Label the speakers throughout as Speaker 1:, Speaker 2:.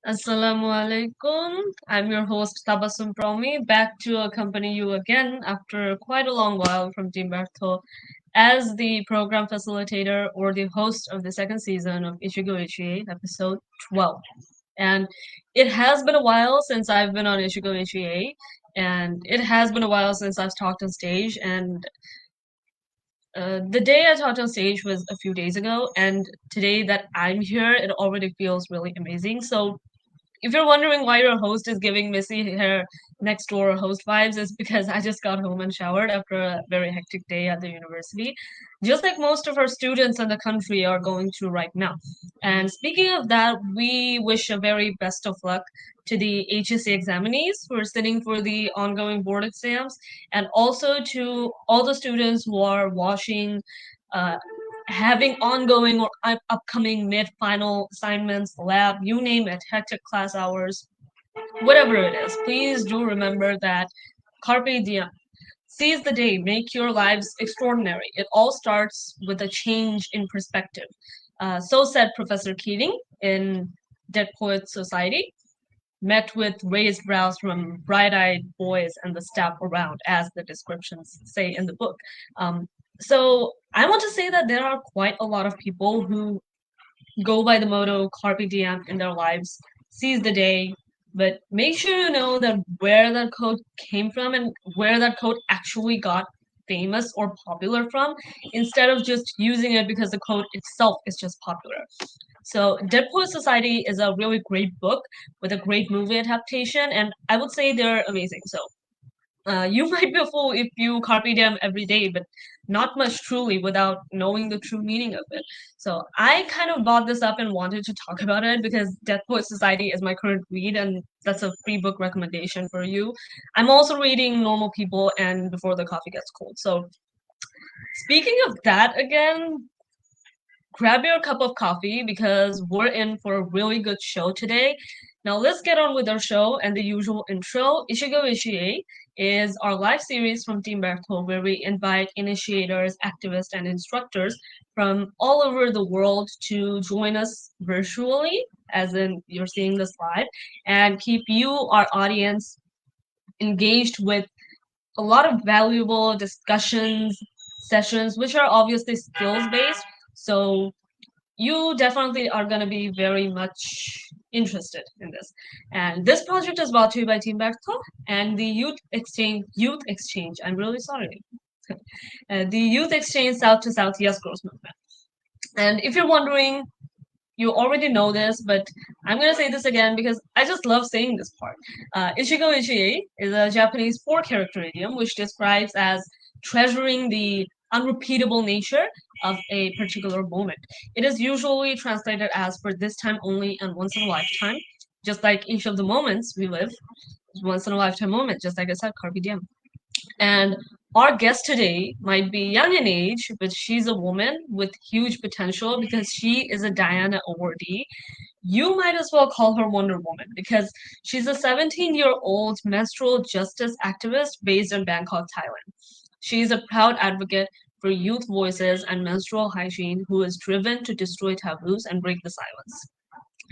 Speaker 1: Assalamu alaikum. I'm your host Tabassum Promi, back to accompany you again after quite a long while from Team Bertho as the program facilitator or the host of the second season of Ichi-go Ichi-e, episode 12. And it has been a while since I've been on Ichi-go Ichi-e, and it has been a while since I've talked on stage, and the day I talked on stage was a few days ago, and today that I'm here, it already feels really amazing. So if you're wondering why your host is giving Missy her next door host vibes, it's because I just got home and showered after a very hectic day at the university, just like most of our students in the country are going through right now. And speaking of that, we wish a very best of luck to the HSC examinees who are sitting for the ongoing board exams, and also to all the students who are watching. Uh, Having ongoing or upcoming mid-final assignments, lab, you name it, hectic class hours, whatever it is, please do remember that carpe diem. Seize the day, make your lives extraordinary. It all starts with a change in perspective. So said Professor Keating in Dead Poets Society, met with raised brows from bright-eyed boys and the staff around, as the descriptions say in the book. So I want to say that there are quite a lot of people who go by the motto carpe diem in their lives, seize the day, but make sure you know that where that quote came from and where that quote actually got famous or popular from, instead of just using it because the quote itself is just popular. So Dead Poet Society is a really great book with a great movie adaptation, and I would say they're amazing. So you might be a fool if you carpe diem every day, but not much truly without knowing the true meaning of it. So I kind of bought this up and wanted to talk about it because Death Poet Society is my current read, and that's a free book recommendation for you. I'm also reading Normal People and Before the Coffee Gets Cold. So speaking of that again, grab your cup of coffee because we're in for a really good show today. Now let's get on with our show and the usual intro. Ichi-go Ichi-e is our live series from Team Bertho where we invite initiators, activists, and instructors from all over the world to join us virtually, as in you're seeing this live, and keep you, our audience, engaged with a lot of valuable discussions, sessions, which are obviously skills based. So you definitely are going to be very much interested in this. And this project is brought to you by Team Bertho and the Youth Exchange. I'm really sorry. The Youth Exchange South to South Yes Girls movement. And if you're wondering, you already know this, but I'm gonna say this again because I just love saying this part. Ichi-go Ichi-e is a Japanese four-character idiom which describes as treasuring the unrepeatable nature of a particular moment. It is usually translated as for this time only and once in a lifetime, just like each of the moments we live, once in a lifetime moment, just like I said, carpe diem. And our guest today might be young in age, but she's a woman with huge potential because she is a Diana awardee. You might as well call her Wonder Woman because she's a 17-year-old menstrual justice activist based in Bangkok, Thailand. She is a proud advocate for youth voices and menstrual hygiene who is driven to destroy taboos and break the silence.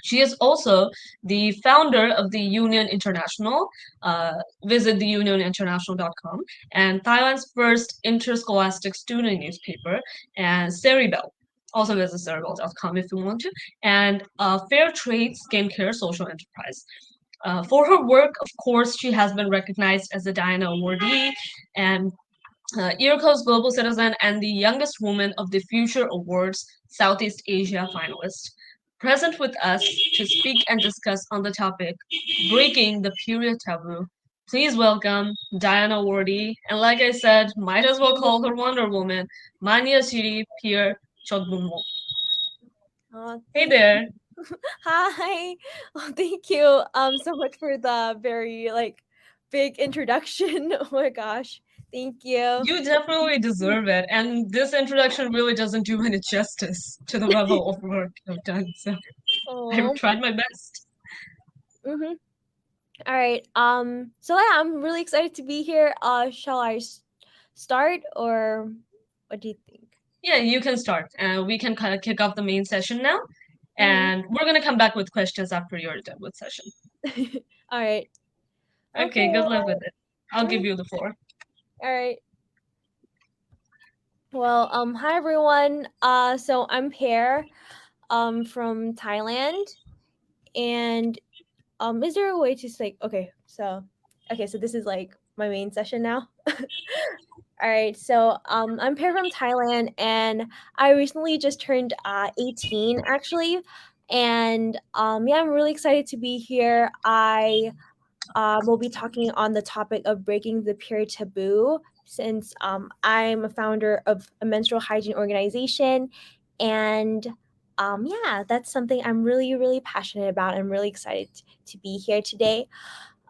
Speaker 1: She is also the founder of the Union International. Visit theunioninternational.com and Thailand's first interscholastic student newspaper, and Seribel. Also visit seribel.com if you want to, and Fair Trade Skincare Social Enterprise. For her work, of course, she has been recognized as a Diana Awardee and IRCO's Global Citizen and the youngest woman of the Future Awards Southeast Asia finalist. Present with us to speak and discuss on the topic Breaking the Period Taboo. Please welcome Diana Wardy, and like I said, might as well call her Wonder Woman, Manyasiri Pear Chotbunwong. Hey
Speaker 2: Thank
Speaker 1: there.
Speaker 2: Hi. Oh, thank you so much for the very big introduction. Oh my gosh. Thank you.
Speaker 1: You definitely deserve it, and this introduction really doesn't do any justice to the level of work I've done, so I've
Speaker 2: Oh.
Speaker 1: tried my best.
Speaker 2: Mhm. All right. So yeah, I'm really excited to be here. Shall I start or what do you think?
Speaker 1: Yeah, you can start. We can kind of kick off the main session now.
Speaker 2: Mhm.
Speaker 1: And we're gonna come back with questions after your debut session.
Speaker 2: All right. Okay.
Speaker 1: Okay, good luck with it. I'll give
Speaker 2: Mhm.
Speaker 1: you the floor.
Speaker 2: All right. Well, hi everyone. So I'm Pear, from Thailand, and is there a way to say okay, so this is like my main session now. All right, so I'm Pear from Thailand, and I recently just turned 18 actually, and yeah, I'm really excited to be here. I we'll be talking on the topic of breaking the period taboo since I'm a founder of a menstrual hygiene organization. And yeah, that's something I'm really, really passionate about. I'm really excited to be here today.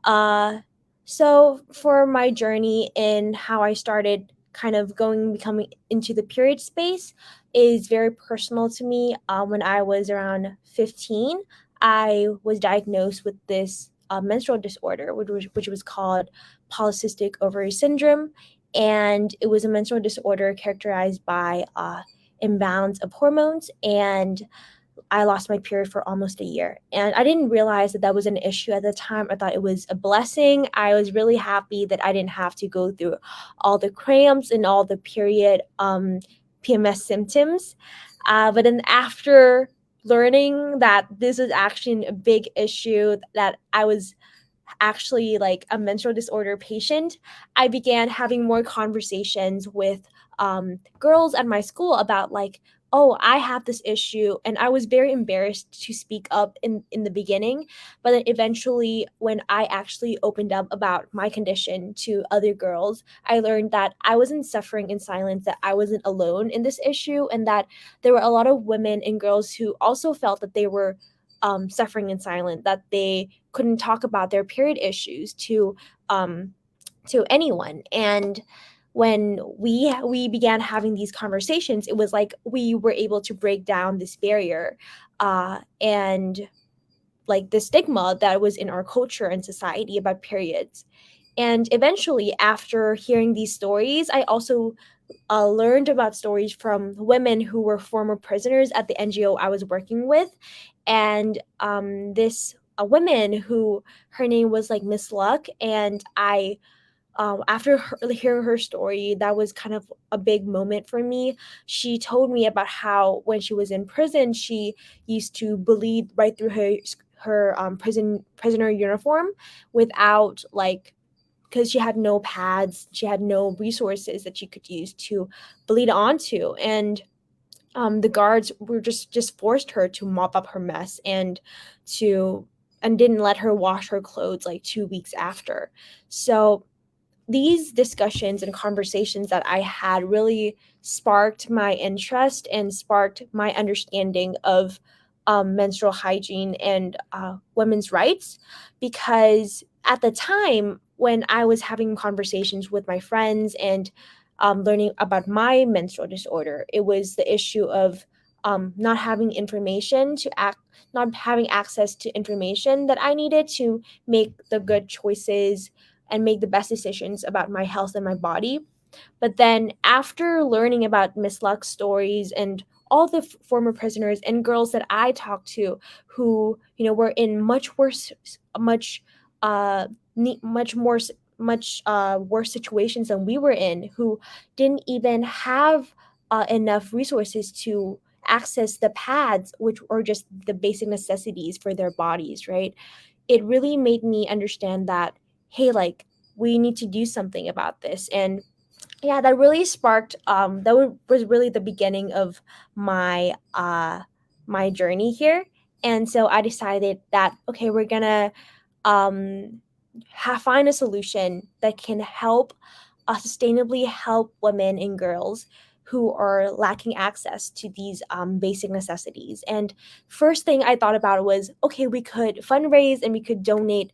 Speaker 2: Uh, so for my journey in how I started kind of becoming into the period space is very personal to me. When I was around 15, I was diagnosed with this menstrual disorder, which was called polycystic ovary syndrome, and it was a menstrual disorder characterized by imbalance of hormones, and I lost my period for almost a year. And I didn't realize that that was an issue at the time. I thought it was a blessing. I was really happy that I didn't have to go through all the cramps and all the period PMS symptoms. But then after learning that this is actually a big issue, that I was actually like a menstrual disorder patient, I began having more conversations with girls at my school about like, oh, I have this issue, and I was very embarrassed to speak up in the beginning. But then eventually, when I actually opened up about my condition to other girls, I learned that I wasn't suffering in silence, that I wasn't alone in this issue, and that there were a lot of women and girls who also felt that they were suffering in silence, that they couldn't talk about their period issues um, to anyone. And when we began having these conversations, it was like we were able to break down this barrier, and like the stigma that was in our culture and society about periods. And eventually, after hearing these stories, I also learned about stories from women who were former prisoners at the NGO I was working with. And this a woman who, her name was like Miss Luck, and I after hearing her story, that was kind of a big moment for me. She told me about how when she was in prison, she used to bleed right through her prisoner uniform without like, because she had no pads, she had no resources that she could use to bleed onto, and the guards were just forced her to mop up her mess to and didn't let her wash her clothes like 2 weeks after. So these discussions and conversations that I had really sparked my interest and sparked my understanding of menstrual hygiene and women's rights. Because at the time when I was having conversations with my friends and learning about my menstrual disorder, it was the issue of not having information to act, not having access to information that I needed to make the good choices and make the best decisions about my health and my body. But then after learning about Miss Luck's stories and all the former prisoners and girls that I talked to who, were in much worse, much, much more, much worse situations than we were in, who didn't even have enough resources to access the pads, which are just the basic necessities for their bodies, right? It really made me understand that, hey, like, we need to do something about this. And yeah, that really sparked was really the beginning of my my journey here. And so I decided that, okay, we're gonna um find a solution that can help sustainably help women and girls who are lacking access to these basic necessities. And first thing I thought about was, okay, we could fundraise and we could donate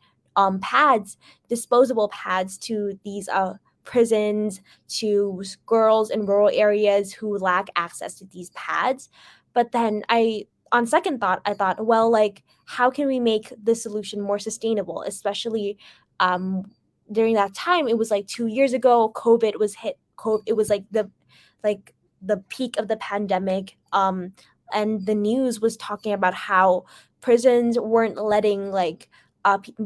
Speaker 2: pads, disposable pads, to these prisons, to girls in rural areas who lack access to these pads. But then on second thought, I thought, well, like, how can we make the solution more sustainable, especially um, during that time? It was like 2 years ago, it was like the peak of the pandemic. and the news was talking about how prisons weren't letting like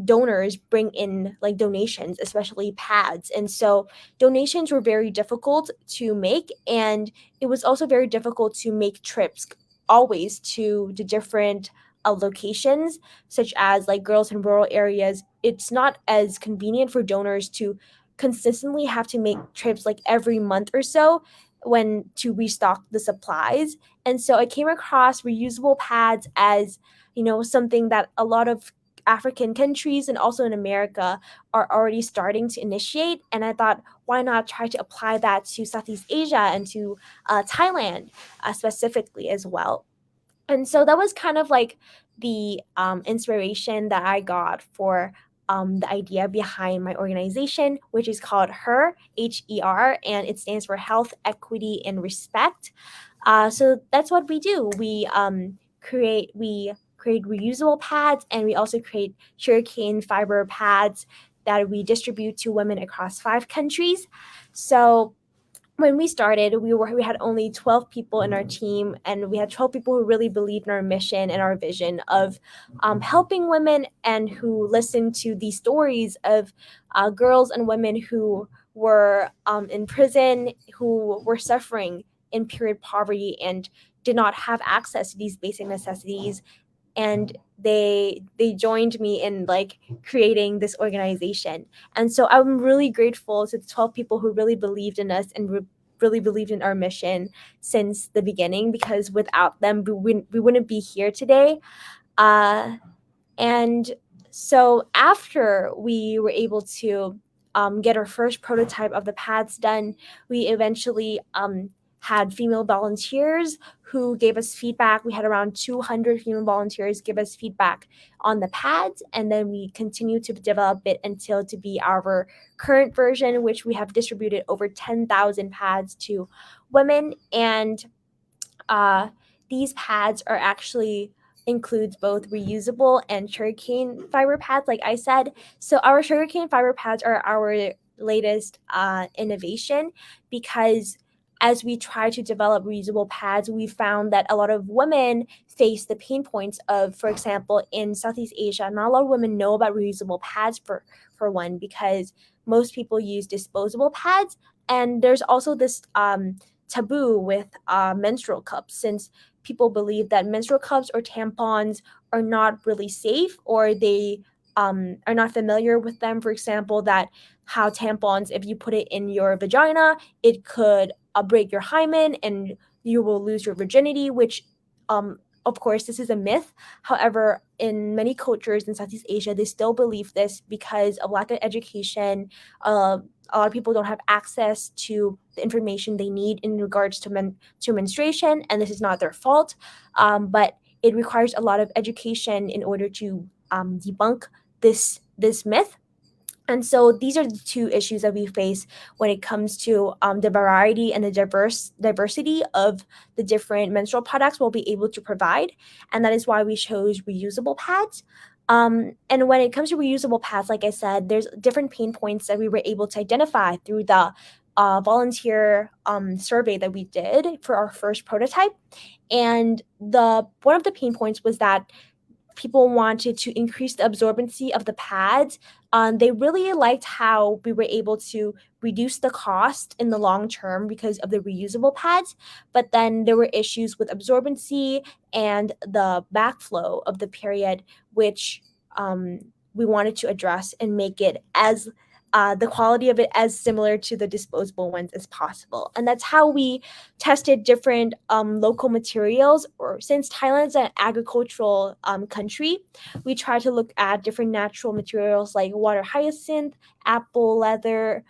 Speaker 2: donors bring in like donations, especially pads. And so donations were very difficult to make, and it was also very difficult to make trips always to the different locations, such as like girls in rural areas. It's not as convenient for donors to consistently have to make trips like every month or so when to restock the supplies. And so I came across reusable pads as, something that a lot of African countries and also in America are already starting to initiate. And I thought, why not try to apply that to Southeast Asia and to Thailand specifically as well? And so that was kind of like the inspiration that I got for the idea behind my organization, which is called HER, and it stands for Health, Equity, and Respect. So that's what we do. We create reusable pads, and we also create sugarcane fiber pads that we distribute to women across 5 countries. So when we started, we had only 12 people in our team, and we had 12 people who really believed in our mission and our vision of helping women, and who listened to the stories of girls and women who were in prison, who were suffering in period poverty and did not have access to these basic necessities. And they joined me in like creating this organization. And so I'm really grateful to the 12 people who really believed in us and really believed in our mission since the beginning, because without them we wouldn't be here today. uh, and so after we were able to get our first prototype of the pads done, we eventually had female volunteers who gave us feedback. We had around 200 female volunteers give us feedback on the pads, and then we continued to develop it until to be our current version, which we have distributed over 10,000 pads to women. And uh, these pads are actually includes both reusable and sugarcane fiber pads, like I said. So our sugarcane fiber pads are our latest innovation, because as we try to develop reusable pads, we found that a lot of women face the pain points of, for example, in Southeast Asia, not a lot of women know about reusable pads for one, because most people use disposable pads. And there's also this taboo with menstrual cups, since people believe that menstrual cups or tampons are not really safe, or they are not familiar with them. For example, that how tampons, if you put it in your vagina, it could break your hymen and you will lose your virginity, which of course, this is a myth. However, in many cultures in Southeast Asia, they still believe this because of lack of education. A lot of people don't have access to the information they need in regards to menstruation, and this is not their fault. But it requires a lot of education in order to debunk this myth. And so these are the two issues that we face when it comes to the variety and the diversity of the different menstrual products we'll be able to provide, and that is why we chose reusable pads. And when it comes to reusable pads, like I said, there's different pain points that we were able to identify through the volunteer survey that we did for our first prototype. And the one of the pain points was that people wanted to increase the absorbency of the pads. They really liked how we were able to reduce the cost in the long term because of the reusable pads, but then there were issues with absorbency and the backflow of the period, which we wanted to address and make it as the quality of it as similar to the disposable ones as possible. And that's how we tested different local materials. Or since Thailand's an agricultural country, we try to look at different natural materials like water hyacinth, apple leather.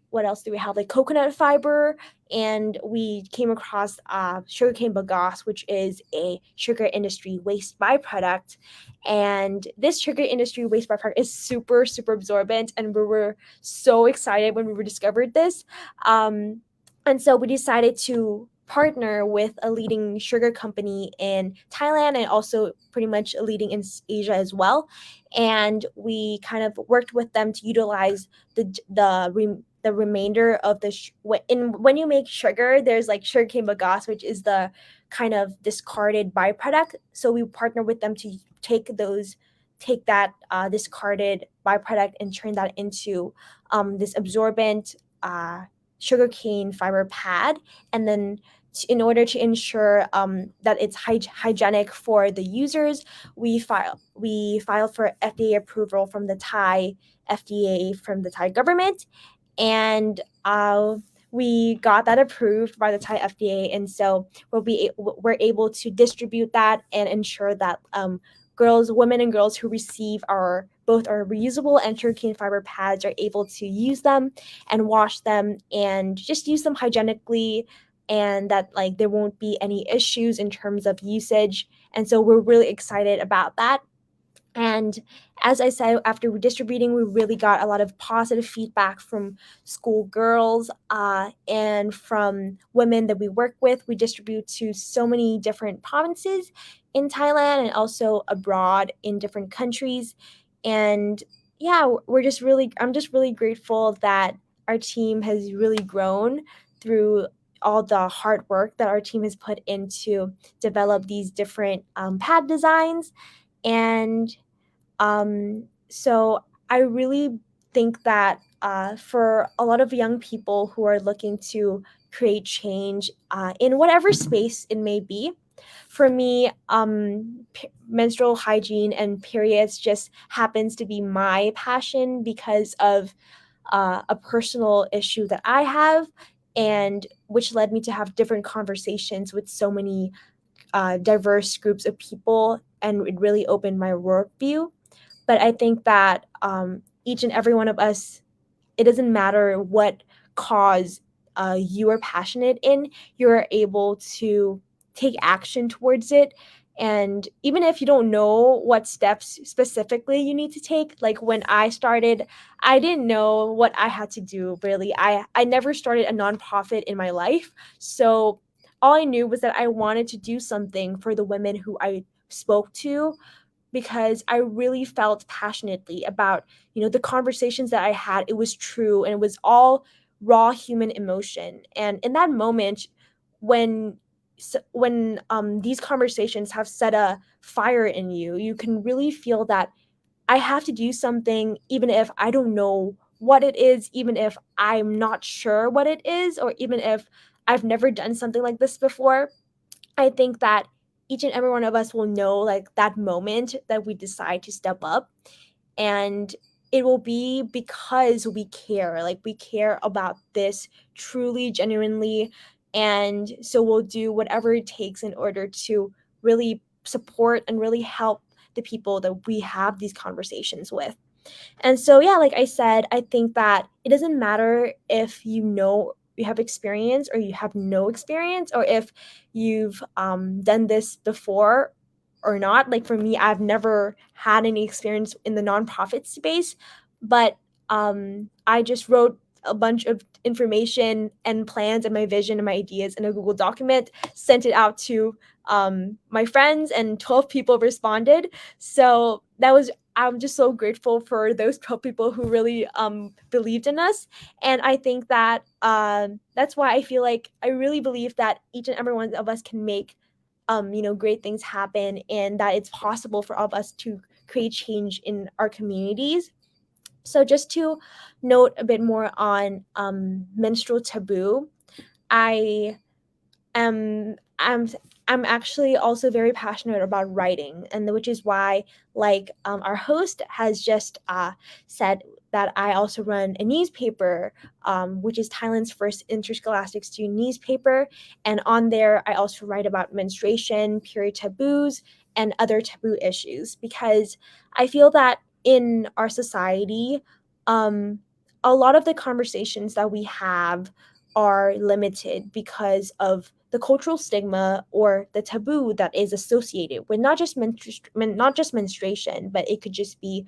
Speaker 2: What else do we have? Like coconut fiber, and we came across sugarcane bagasse, which is a sugar industry waste byproduct. And this sugar industry waste byproduct is super, super absorbent, and we were so excited when we discovered this. And so we decided to partner with a leading sugar company in Thailand, and also pretty much a leading in Asia as well. And we kind of worked with them to utilize the the remainder of the when you make sugar, there's like sugarcane bagasse, which is the kind of discarded byproduct. So we partner with them to take that discarded byproduct and turn that into this absorbent sugarcane fiber pad, and then in order to ensure that it's hygienic for the users, we filed for FDA approval from the Thai FDA, from the Thai government, and we got that approved by the Thai FDA, and so we're able to distribute that and ensure that women and girls who receive our reusable and sugarcane fiber pads are able to use them and wash them and just use them hygienically, and that like there won't be any issues in terms of usage. And so we're really excited about that. And as I said, after distributing, we really got a lot of positive feedback from school girls and from women that we work with. We distribute to so many different provinces in Thailand and also abroad in different countries. And yeah, I'm just really grateful that our team has really grown through all the hard work that our team has put into develop these different pad designs. And so I really think that for a lot of young people who are looking to create change in whatever space it may be, for me, menstrual hygiene and periods just happens to be my passion because of a personal issue that I have, and which led me to have different conversations with so many diverse groups of people, and it really opened my worldview. But I think that each and every one of us, it doesn't matter what cause you are passionate in, you're able to take action towards it. And even if you don't know what steps specifically you need to take, like when I started, I didn't know what I had to do really. I never started a nonprofit in my life. So all I knew was that I wanted to do something for the women who I spoke to, because I really felt passionately about, the conversations that I had. It was true and it was all raw human emotion. And in that moment, when these conversations have set a fire in you, you can really feel that I have to do something, even if I don't know what it is, even if I'm not sure what it is, or even if I've never done something like this before. I think that each and every one of us will know like that moment that we decide to step up, and it will be because we care. Like we care about this truly, genuinely, and so we'll do whatever it takes in order to really support and really help the people that we have these conversations with. And so, yeah, like I said, I think that it doesn't matter if you have experience or you have no experience, or if you've done this before or not. Like for me, I've never had any experience in the nonprofit space, but I just wrote a bunch of information and plans and my vision and my ideas in a Google document, sent it out to my friends, and 12 people responded. So I'm just so grateful for those 12 people who really believed in us. And I think that that's why I feel like I really believe that each and every one of us can make great things happen, and that it's possible for all of us to create change in our communities. So just to note a bit more on menstrual taboo, I um i'm I'm actually also very passionate about writing, and which is why, like our host has just said, that I also run a newspaper, which is Thailand's first interscholastic student newspaper. And on there I also write about menstruation, period taboos, and other taboo issues, because I feel that in our society, um, a lot of the conversations that we have are limited because of the cultural stigma or the taboo that is associated with not just menstruation, but it could just be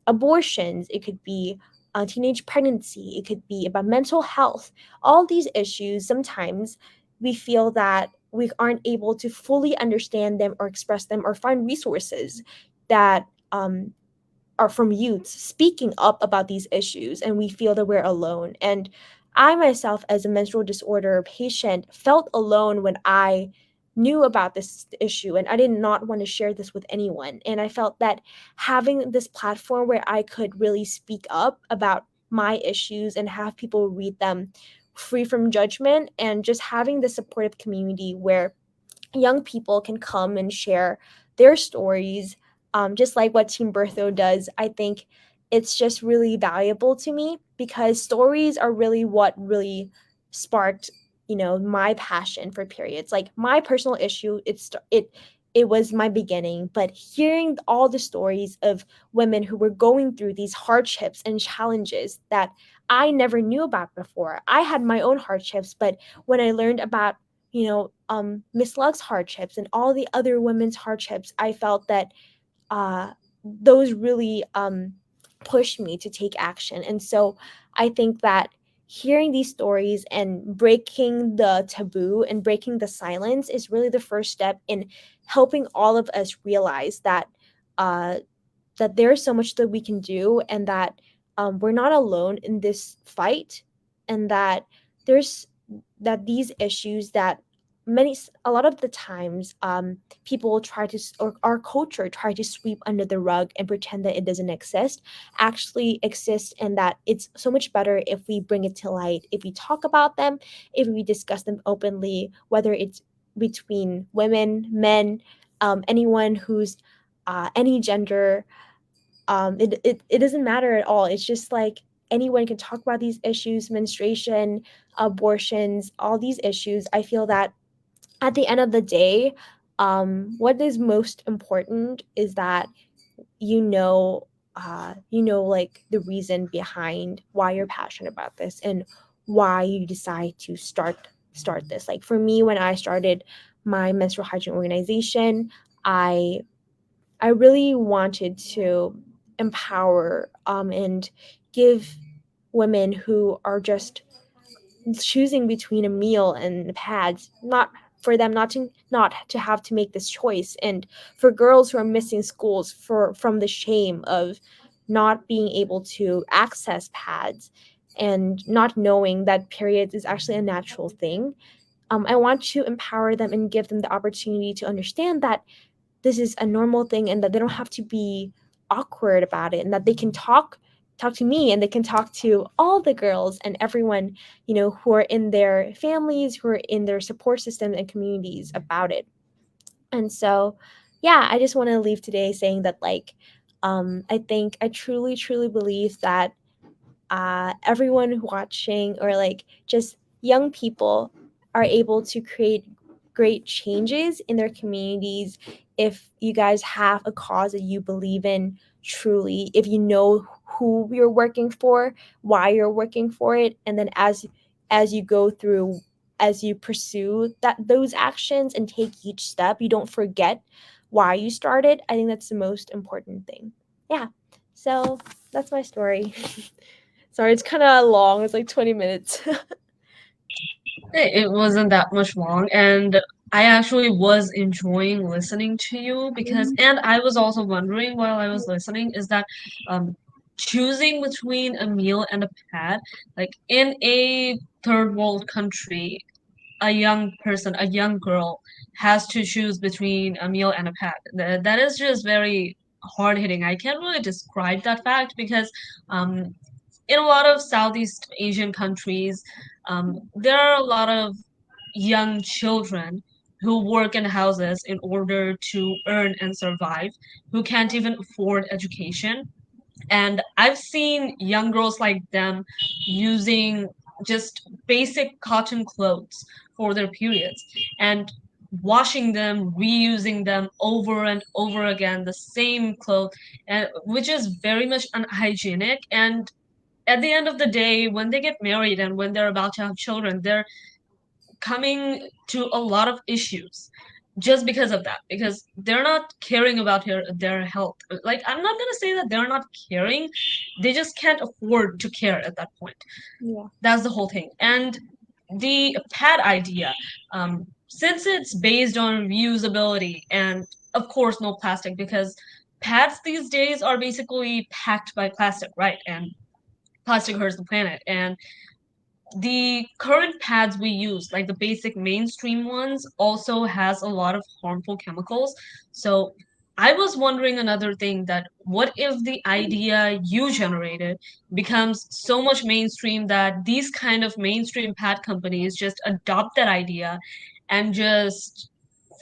Speaker 2: abortions, it could be teenage pregnancy, it could be about mental health. All these issues, sometimes we feel that we aren't able to fully understand them or express them or find resources that are from youths speaking up about these issues, and we feel that we're alone. And I myself, as a menstrual disorder patient, felt alone when I knew about this issue, and I did not want to share this with anyone. And I felt that having this platform where I could really speak up about my issues and have people read them free from judgment, and just having the supportive community where young people can come and share their stories, just like what Team Bertho does. I think it's just really valuable to me, because stories are really what really sparked, my passion for periods. Like my personal issue, it was my beginning, but hearing all the stories of women who were going through these hardships and challenges that I never knew about before. I had my own hardships, but when I learned about Miss Luck's hardships and all the other women's hardships, I felt that those really pushed me to take action. And so I think that hearing these stories and breaking the taboo and breaking the silence is really the first step in helping all of us realize uh, that there's so much that we can do, and that we're not alone in this fight, and that there's that these issues that a lot of the times people will try to or our culture try to sweep under the rug and pretend that it doesn't exist, actually exists, and that it's so much better if we bring it to light, if we talk about them, if we discuss them openly, whether it's between women, men, anyone who's any gender. It doesn't matter at all. It's just like anyone can talk about these issues: menstruation, abortions, all these issues. I feel that at the end of the day, what is most important is that like the reason behind why you're passionate about this, and why you decide to start this. Like for me, when I started my menstrual hygiene organization, I I really wanted to empower and give women who are just choosing between a meal and pads, not for them not to have to make this choice, and for girls who are missing schools from the shame of not being able to access pads and not knowing that periods is actually a natural thing. I want to empower them and give them the opportunity to understand that this is a normal thing, and that they don't have to be awkward about it, and that they can talk to me, and they can talk to all the girls and everyone, who are in their families, who are in their support systems and communities about it. And so, yeah, I just want to leave today saying that, like, I think I truly truly believe that everyone watching, or like just young people, are able to create great changes in their communities if you guys have a cause that you believe in truly, if you know who you're working for, why you're working for it, and then as you go through, as you pursue those actions and take each step, you don't forget why you started. I think that's the most important thing. Yeah, so that's my story. Sorry, it's kind of long. It's like 20 minutes.
Speaker 1: It wasn't that much long, and I actually was enjoying listening to you because, and I was also wondering while I was listening, is that um, choosing between a meal and a pad, like in a third world country, a young person, a young girl, has to choose between a meal and a pad. That is just very hard hitting. I can't really describe that fact because um, in a lot of Southeast Asian countries, there are a lot of young children who work in houses in order to earn and survive, who can't even afford education. And I've seen young girls like them using just basic cotton clothes for their periods and washing them, reusing them over and over again, the same clothes, and which is very much unhygienic. And at the end of the day, when they get married and when they're about to have children, they're coming to a lot of issues just because of that, because they're not caring about their health. Like, I'm not gonna say that they're not caring, they just can't afford to care at that point.
Speaker 2: Yeah.
Speaker 1: That's the whole thing. And the pad idea, since it's based on reusability and of course no plastic, because pads these days are basically packed by plastic, right? And plastic hurts the planet. And the current pads we use, like the basic mainstream ones, also has a lot of harmful chemicals. So I was wondering another thing, that what if the idea you generated becomes so much mainstream that these kind of mainstream pad companies just adopt that idea and just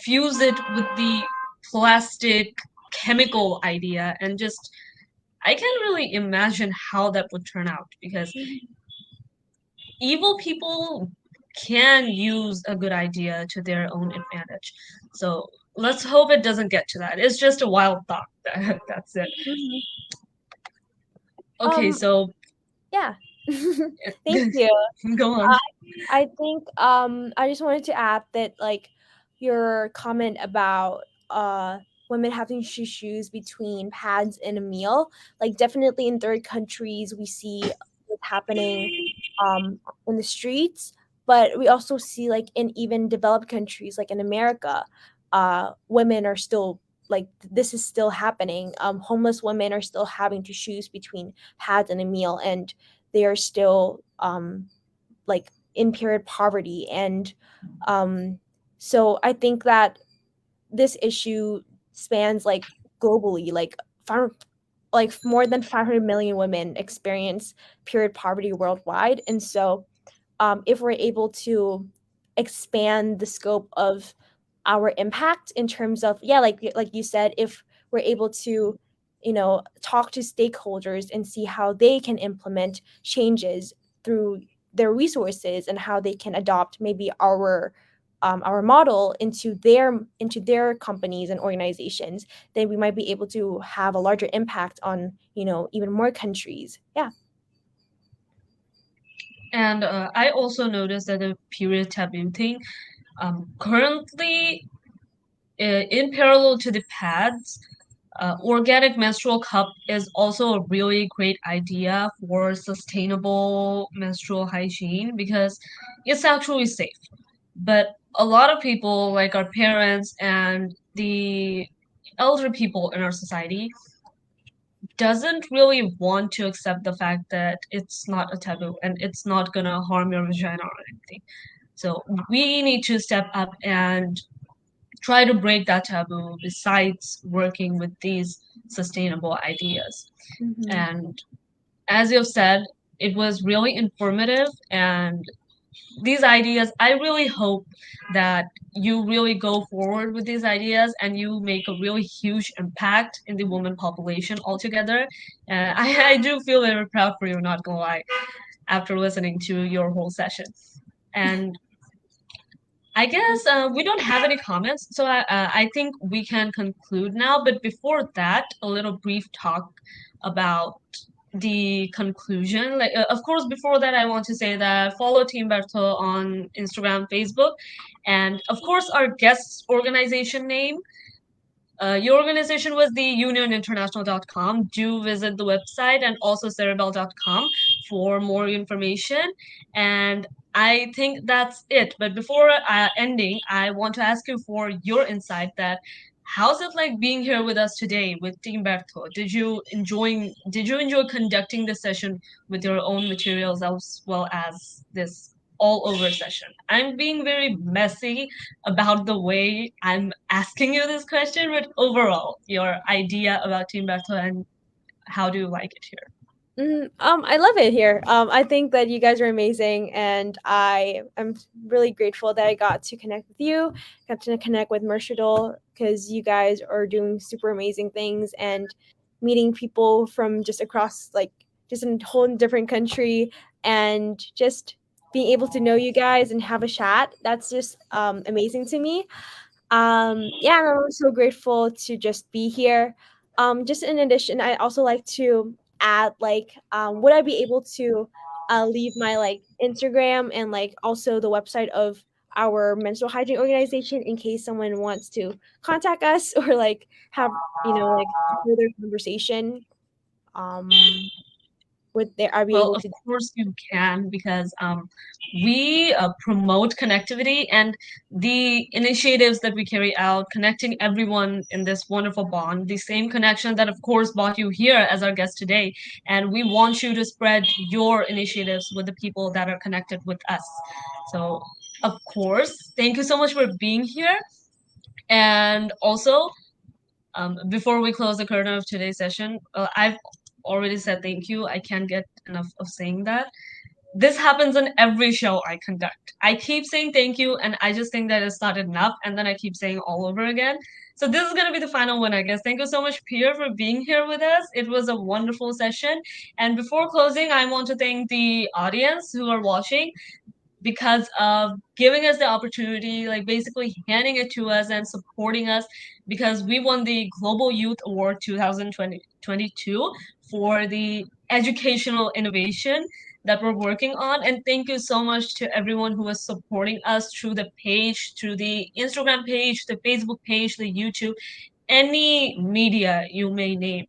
Speaker 1: fuse it with the plastic chemical idea, and just I can't really imagine how that would turn out, because
Speaker 2: Mhm.
Speaker 1: evil people can use a good idea to their own advantage. So let's hope it doesn't get to that. It's just a wild thought. That's it.
Speaker 2: Mhm.
Speaker 1: Okay,
Speaker 2: Um,
Speaker 1: so
Speaker 2: yeah. Thank you.
Speaker 1: go on.
Speaker 2: I I think I just wanted to add that like your comment about women having to choose between pads and a meal, like definitely in third countries we see what's happening in the streets, but we also see like in even developed countries like in America, women are still like this is still happening. Homeless women are still having to choose between pads and a meal, and they are still like in period poverty. And um so I think that this issue spans like globally, like like more than 500 million women experience period poverty worldwide. And so if we're able to expand the scope of our impact in terms of, yeah, like you said, if we're able to, you know, talk to stakeholders and see how they can implement changes through their resources and how they can adopt maybe our model into their companies and organizations, then we might be able to have a larger impact on, you know, even more countries. Yeah.
Speaker 1: And I also noticed that the period taboo thing, currently, in parallel to the pads, organic menstrual cup is also a really great idea for sustainable menstrual hygiene, because it's actually safe. But a lot of people, like our parents and the elder people in our society, doesn't really want to accept the fact that it's not a taboo and it's not gonna harm your vagina or anything. So we need to step up and try to break that taboo, besides working with these sustainable ideas.
Speaker 2: Mm-hmm.
Speaker 1: And as you've said, it was really informative, and these ideas, I really hope that you really go forward with these ideas and you make a really huge impact in the woman population altogether. I do feel very proud for you, not gonna lie, after listening to your whole session. And I guess we don't have any comments, so I think we can conclude now. But before that, a little brief talk about the conclusion. Like, of course, before that, I want to say that follow Team Bertho on Instagram, Facebook, and of course, our guest's organization name. Your organization was the unioninternational.com. Do visit the website, and also cerebel.com for more information. And I think that's it. But before ending, I want to ask you for your insight, that how's it like being here with us today with Team Bertho? Did you enjoy conducting this session with your own materials as well as this all over session? I'm being very messy about the way I'm asking you this question, but overall, your idea about Team Bertho, and how do you like it here?
Speaker 2: I love it here. I think that you guys are amazing, and I am really grateful that I got to connect with you, got to connect with Mershidol, because you guys are doing super amazing things and meeting people from just across, like, just a whole different country, and just being able to know you guys and have a chat. That's just amazing to me. Yeah, and I'm so grateful to just be here. Just in addition, I also like to add like, would I be able to leave my like Instagram and like also the website of our menstrual hygiene organization in case someone wants to contact us or like have, you know, like further conversation um would there are we
Speaker 1: Well,
Speaker 2: able
Speaker 1: of
Speaker 2: to?
Speaker 1: course you can, because we promote connectivity, and the initiatives that we carry out, connecting everyone in this wonderful bond, the same connection that, of course, brought you here as our guest today. And we want you to spread your initiatives with the people that are connected with us. So, of course, thank you so much for being here. And also, before we close the curtain of today's session, I've already said thank you. I can't get enough of saying that. This happens in every show I conduct. I keep saying thank you, and I just think that it's not enough, and then I keep saying all over again. So this is gonna be the final one, I guess. Thank you so much, Pierre, for being here with us. It was a wonderful session. And before closing, I want to thank the audience who are watching, because of giving us the opportunity, like basically handing it to us and supporting us, because we won the Global Youth Award 2022 for the educational innovation that we're working on. And thank you so much to everyone who is supporting us through the page, through the Instagram page, the Facebook page, the YouTube, any media you may name.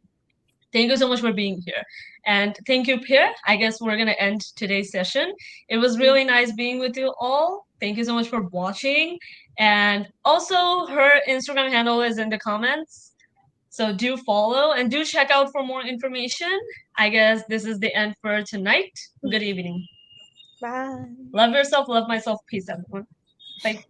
Speaker 1: Thank you so much for being here. And thank you, Pierre. I guess we're going to end today's session. It was really nice being with you all. Thank you so much for watching. And also, her Instagram handle is in the comments. So do follow and do check out for more information. I guess this is the end for tonight. Good evening.
Speaker 2: Bye.
Speaker 1: Love yourself, love myself. Peace, everyone. Bye.